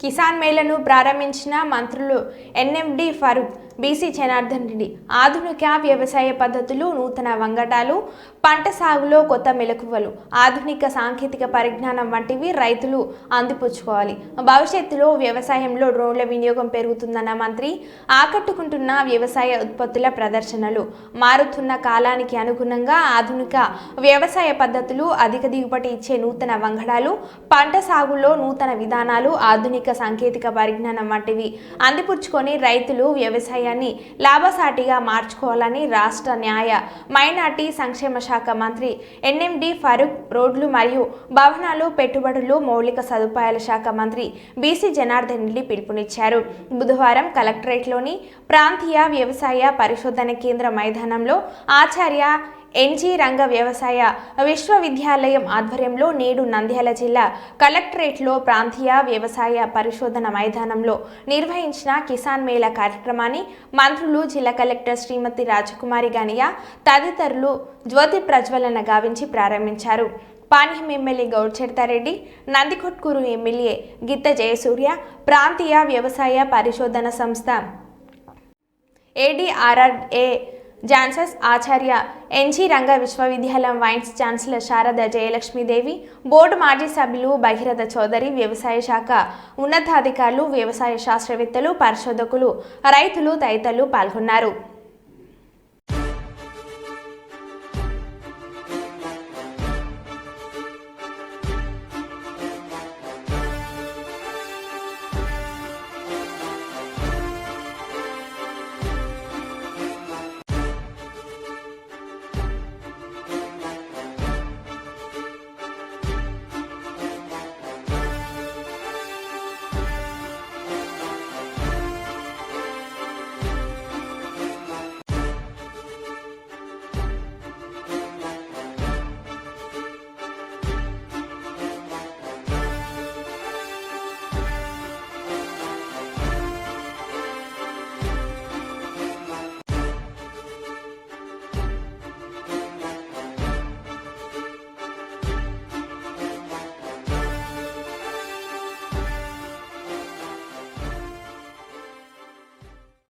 కిసాన్ మేళను ప్రారంభించిన మంత్రులు NMD Farooq, BC Janardhan Reddy. ఆధునిక వ్యవసాయ పద్ధతులు, నూతన వంగడాలు, పంట సాగులో కొత్త మెలకువలు, ఆధునిక సాంకేతిక పరిజ్ఞానం వంటివి రైతులు అందిపుచ్చుకోవాలి. భవిష్యత్తులో వ్యవసాయంలో డ్రోన్ల వినియోగం పెరుగుతుందన్న మంత్రి. ఆకట్టుకుంటున్న వ్యవసాయ ఉత్పత్తుల ప్రదర్శనలు, మారుతున్న కాలానికి అనుగుణంగా ఆధునిక వ్యవసాయ పద్ధతులు, అధిక దిగుబడి ఇచ్చే నూతన వంగడాలు, పంట సాగులో నూతన విధానాలు, ఆధునిక సాంకేతిక పరిజ్ఞానం వంటివి అందిపుచ్చుకొని రైతులు వ్యవసాయాన్ని లాభసాటిగా మార్చుకోవాలని రాష్ట్ర న్యాయ, మైనార్టీ సంక్షేమ శాఖ మంత్రి ఎన్ఎండి ఫరూక్, రోడ్లు మరియు భవనాలు, పెట్టుబడులు, మౌలిక సదుపాయాల శాఖ మంత్రి బీసీ జనార్దన్ రెడ్డి పిలుపునిచ్చారు. బుధవారం కలెక్టరేట్లోని ప్రాంతీయ వ్యవసాయ పరిశోధన కేంద్ర మైదానంలో ఆచార్య ఎన్జీ రంగ వ్యవసాయ విశ్వవిద్యాలయం ఆధ్వర్యంలో నేడు నంద్యాల జిల్లా కలెక్టరేట్లో ప్రాంతీయ వ్యవసాయ పరిశోధన మైదానంలో నిర్వహించిన కిసాన్ మేళా కార్యక్రమాన్ని మంత్రులు, జిల్లా కలెక్టర్ శ్రీమతి రాజకుమారి గనియా తదితరులు జ్యోతి ప్రజ్వలన గావించి ప్రారంభించారు. పాణ్యం ఎమ్మెల్యే గౌడ్ చెడతారెడ్డి, నందికొట్కూరు ఎమ్మెల్యే గిత్త జయసూర్య, ప్రాంతీయ వ్యవసాయ పరిశోధన సంస్థ ఏడీఆర్ఆర్ఏ జాన్సస్ ఆచార్య ఎన్జీ రంగ విశ్వవిద్యాలయం వైన్స్ ఛాన్సలర్ శారద జయలక్ష్మీదేవి, బోర్డు మాజీ సభ్యులు భగీరథ చౌదరి, వ్యవసాయ శాఖ ఉన్నతాధికారులు, వ్యవసాయ శాస్త్రవేత్తలు, పరిశోధకులు, రైతులు తదితరులు పాల్గొన్నారు.